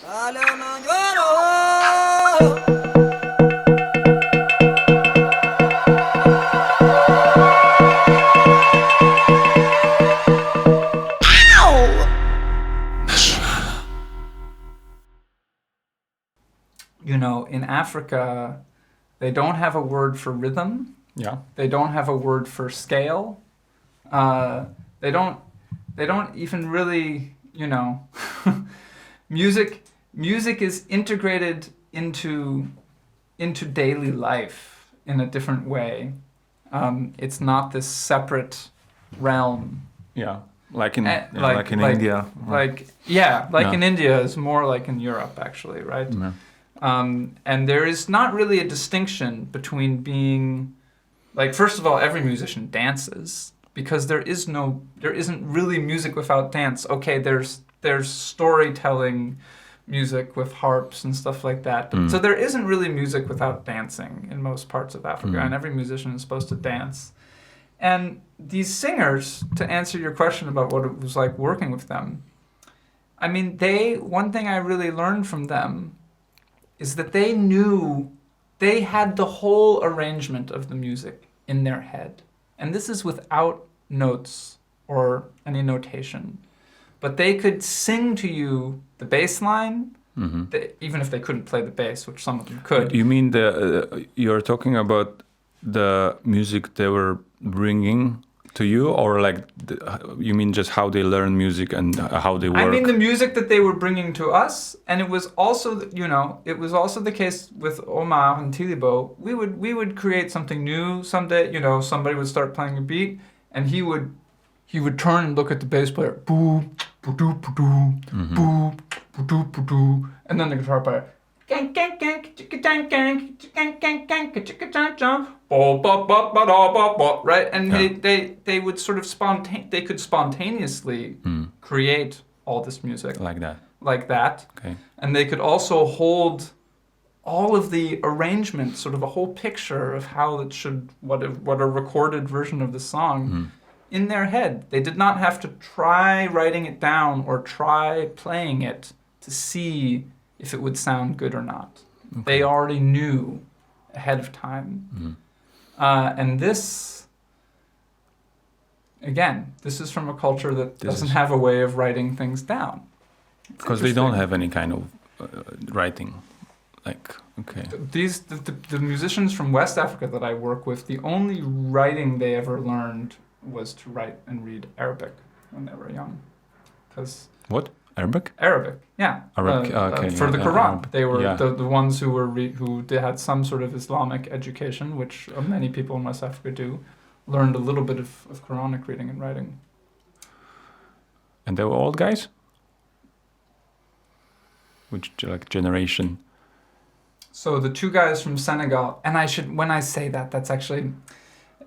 You know, in Africa, they don't have a word for rhythm. Yeah. They don't have a word for scale. They don't even really, you know, music is integrated into daily life in a different way. It's not this separate realm. Yeah. Like in like India. In India is more like in Europe actually, right? Yeah. And there is not really a distinction between being, like, first of all, every musician dances because there isn't really music without dance. Okay, there's storytelling music with harps and stuff like that. So there isn't really music without dancing in most parts of Africa, and every musician is supposed to dance. And these singers, to answer your question about what it was like working with them, I mean, one thing I really learned from them is that they knew they had the whole arrangement of the music in their head. And this is without notes or any notation. But they could sing to you the bass line, even if they couldn't play the bass, which some of them could. You mean you're talking about the music they were bringing to you, or like you mean just how they learn music and how they work? I mean the music that they were bringing to us, and it was also, you know, it was also the case with Omar and Tilibo. We would create something new someday. You know, somebody would start playing a beat, and he would turn and look at the bass player, boo, boo, doo, boo, doo, boo, boo, doo, boo, doo, and then the guitar player, right? And they would sort of they could spontaneously create all this music like that. Okay. And they could also hold all of the arrangement, sort of a whole picture of how it should, what a recorded version of the song in their head. They did not have to try writing it down or try playing it to see if it would sound good or not. Okay. They already knew ahead of time. And this, again, this is from a culture that doesn't have a way of writing things down. Because they don't have any kind of writing. Like, okay. The musicians from West Africa that I work with, the only writing they ever learned was to write and read Arabic when they were young. What? Arabic? Arabic, yeah. Arabic, okay. For the Quran. They were the ones who had some sort of Islamic education, which many people in West Africa do, learned a little bit of Quranic reading and writing. And they were old guys? Which, like, generation? So the two guys from Senegal, and when I say that, that's actually...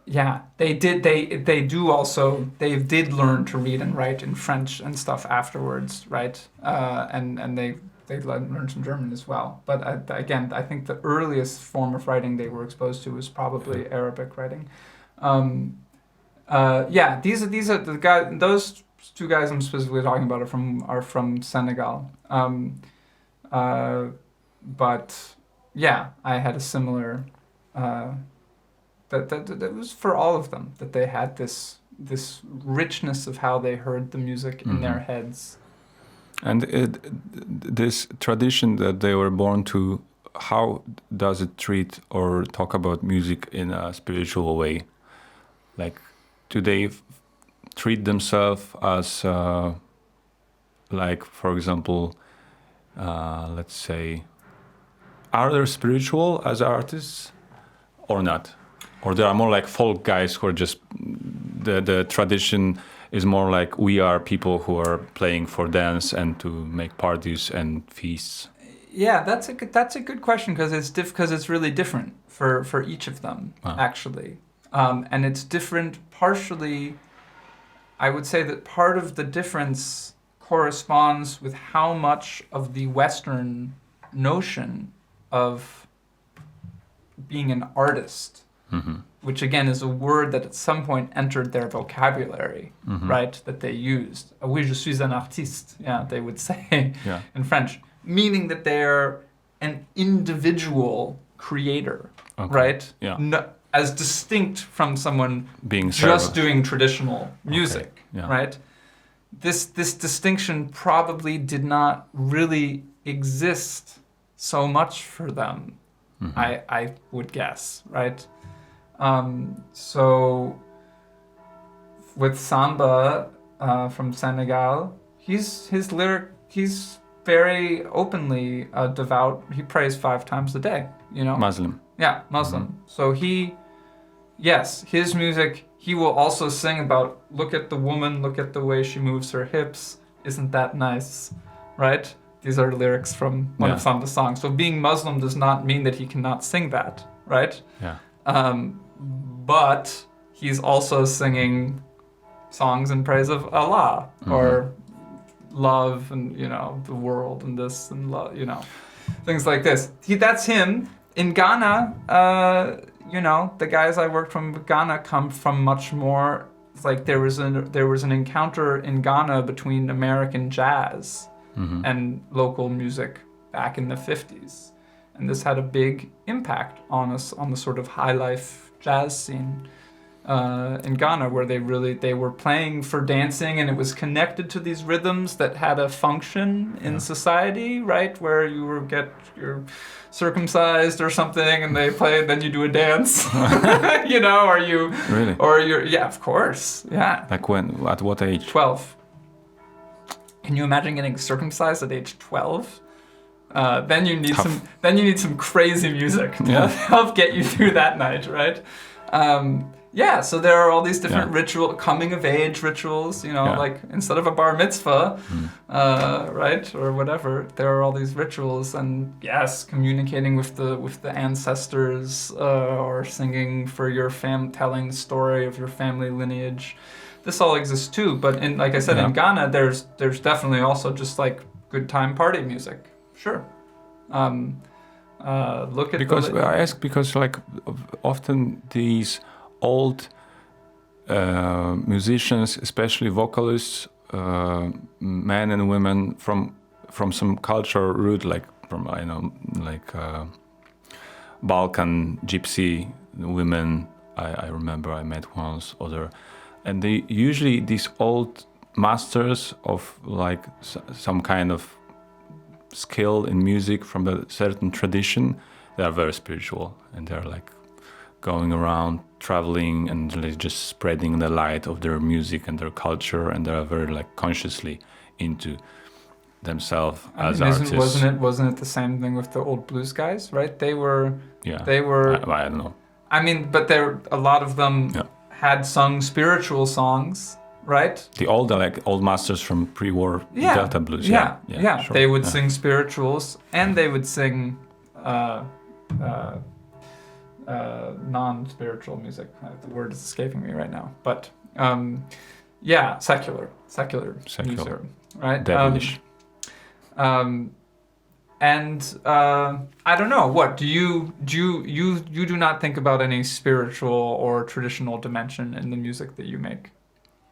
Yeah, they did learn to read and write in French and stuff afterwards, right? And they learned some German as well. But again, I think the earliest form of writing they were exposed to was probably Arabic writing. These are the guys. Those two guys I'm specifically talking about are from Senegal. But yeah, I had a similar. That was for all of them, that they had this richness of how they heard the music in their heads. And this tradition that they were born to, how does it treat or talk about music in a spiritual way? Like, do they treat themselves as, like, for example, let's say, are they spiritual as artists or not? Or they are more like folk guys who are just, the tradition is more like we are people who are playing for dance and to make parties and feasts. Yeah, that's a good question because it's really different for each of them actually, and it's different partially. I would say that part of the difference corresponds with how much of the Western notion of being an artist which again is a word that at some point entered their vocabulary, right? That they used. Oui, je suis un artiste. Yeah, they would say Yeah. in French, meaning that they're an individual creator, Okay. right? Yeah. No, as distinct from someone Being just service. doing traditional music, Okay. Yeah. right? This distinction probably did not really exist so much for them. I would guess, right? So with Samba from Senegal, he's very openly devout. He prays 5 times a day, you know? Muslim. Yeah, Muslim. So his music, he will also sing about, look at the woman, look at the way she moves her hips. Isn't that nice? Right? These are lyrics from one of Samba's songs. So being Muslim does not mean that he cannot sing that, right? Yeah. But he's also singing songs in praise of Allah or love and, you know, the world and this and love, you know, things like this. That's him. In Ghana, you know, the guys I worked from Ghana come from much more. It's like there was an encounter in Ghana between American jazz and local music back in the 50s, and this had a big impact on us on the sort of high life jazz scene in Ghana, where they were playing for dancing, and it was connected to these rhythms that had a function in society, right? Where you're circumcised or something, and they play, then you do a dance, you know, Really? of course, yeah. Like when? At what age? 12. Can you imagine getting circumcised at age 12? Then you need some crazy music to help get you through that night, right? So there are all these different coming of age rituals, you know, like instead of a bar mitzvah, right, or whatever, there are all these rituals, and yes, communicating with the ancestors, or singing for your telling the story of your family lineage. This all exists too, but like I said, in Ghana, there's definitely also just like good time party music. Sure. Look at I ask because like often these old musicians, especially vocalists, men and women from some cultural root, like from Balkan gypsy women. I remember I met once other, and they usually these old masters of like some kind of skill in music from a certain tradition. They are very spiritual, and they're like going around traveling and just spreading the light of their music and their culture, and they're very like consciously into themselves as artists. Wasn't it the same thing with the old blues guys, right? They were I don't know. I mean, but a lot of them had sung spiritual songs, right? The old masters from pre-war Delta blues. Sure. They would sing spirituals, and they would sing non-spiritual music. The word is escaping me right now, but secular music, right? Devilish. And I don't know. What do you do not think about any spiritual or traditional dimension in the music that you make?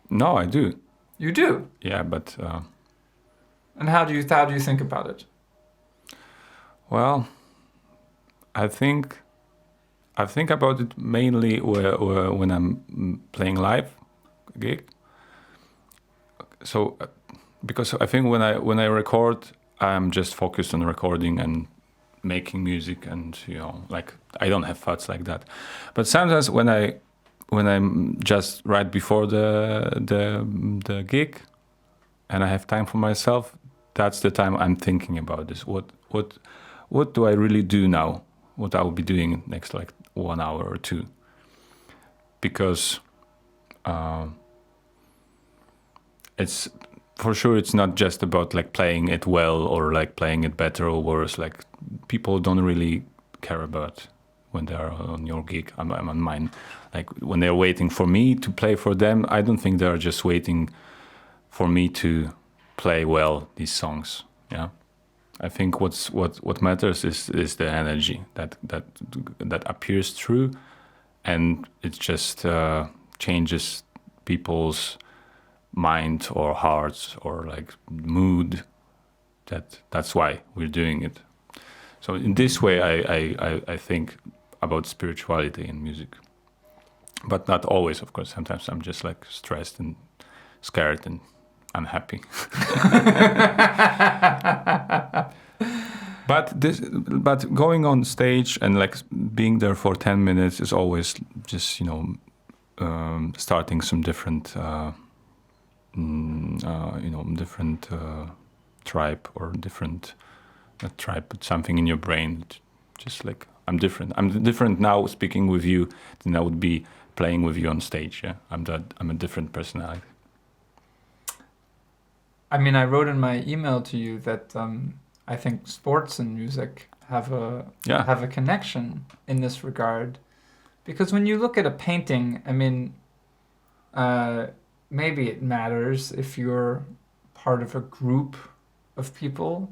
No, I do. You do? Yeah, but. And how do you think about it? Well, I think about it mainly when I'm playing live gig. So, because I think when I record, I'm just focused on recording and making music, and you know, like I don't have thoughts like that. But sometimes when I'm just right before the gig, and I have time for myself, that's the time I'm thinking about this. What do I really do now? What I will be doing next like 1 hour or 2? Because it's for sure it's not just about like playing it well or like playing it better or worse. Like people don't really care about when they are on your gig. I'm on mine. Like when they're waiting for me to play for them, I don't think they're just waiting for me to play well these songs. Yeah, I think what matters is the energy that appears through, and it just changes people's mind or hearts or like mood. That's why we're doing it. So in this way, I think about spirituality in music, but not always, of course. Sometimes I'm just like stressed and scared and unhappy. But going on stage and like being there for 10 minutes is always just, starting some different, different tribe or different, not tribe, but something in your brain. Just like, I'm different. I'm different now speaking with you than I would be playing with you on stage. Yeah, I'm a different personality. I mean, I wrote in my email to you that I think sports and music have a connection in this regard, because when you look at a painting, I mean, maybe it matters if you're part of a group of people.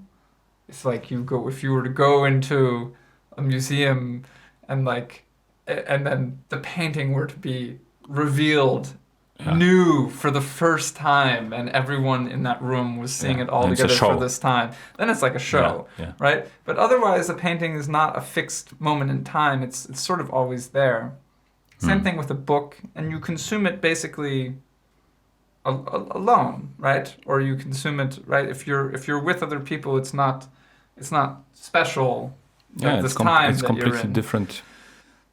It's like if you were to go into a museum and then the painting were to be revealed new for the first time, and everyone in that room was seeing it all together for this time, then it's like a show, right? But otherwise, a painting is not a fixed moment in time. It's sort of always there. Same thing with a book, and you consume it basically alone, right? Or you consume it, right? If you're with other people, it's not special. Yeah, this time it's that completely you're in. different.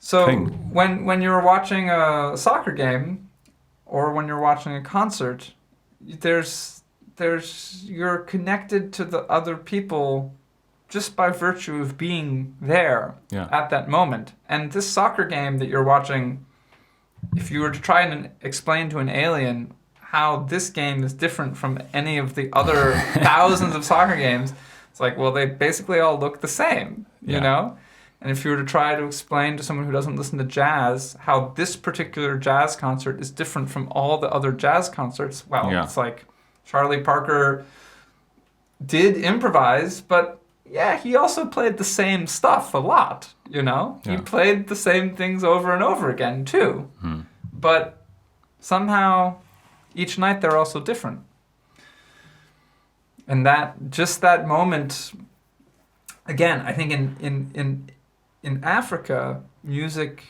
So thing. when you're watching a soccer game, or when you're watching a concert, you're connected to the other people just by virtue of being there at that moment. And this soccer game that you're watching, if you were to try and explain to an alien how this game is different from any of the other thousands of soccer games, it's like, well, they basically all look the same, you know? And if you were to try to explain to someone who doesn't listen to jazz how this particular jazz concert is different from all the other jazz concerts, it's like Charlie Parker did improvise, but he also played the same stuff a lot, you know? He played the same things over and over again, too. But somehow, each night they're also different. And that moment, again, I think in Africa, music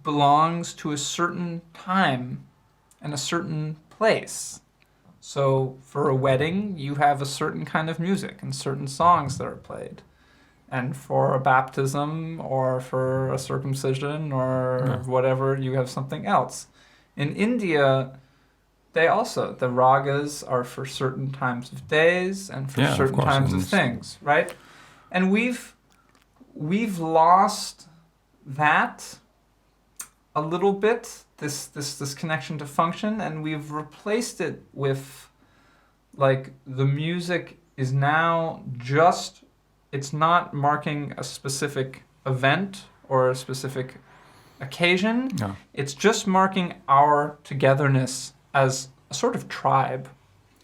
belongs to a certain time and a certain place. So for a wedding, you have a certain kind of music and certain songs that are played. And for a baptism or for a circumcision or whatever, you have something else. In India, the ragas are for certain times of days and for certain times of things, right? And we've lost that a little bit, this connection to function, and we've replaced it with, like, the music is now just, it's not marking a specific event or a specific occasion. It's just marking our togetherness as a sort of tribe,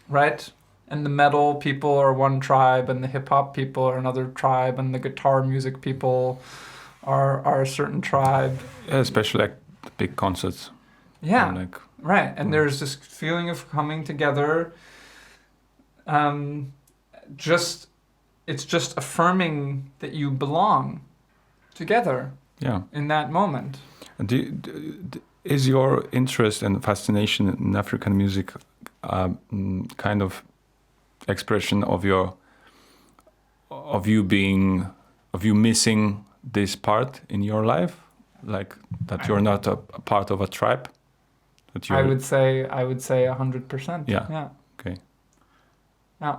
right? And the metal people are one tribe, and the hip-hop people are another tribe, and the guitar music people are a certain tribe. Yeah, especially like the big concerts. Yeah, right. And there's this feeling of coming together. It's just affirming that you belong together in that moment. Is your interest and fascination in African music kind of expression of you missing this part in your life, like that you're not a part of a tribe? I would say 100%. Yeah. Yeah. Okay. Yeah.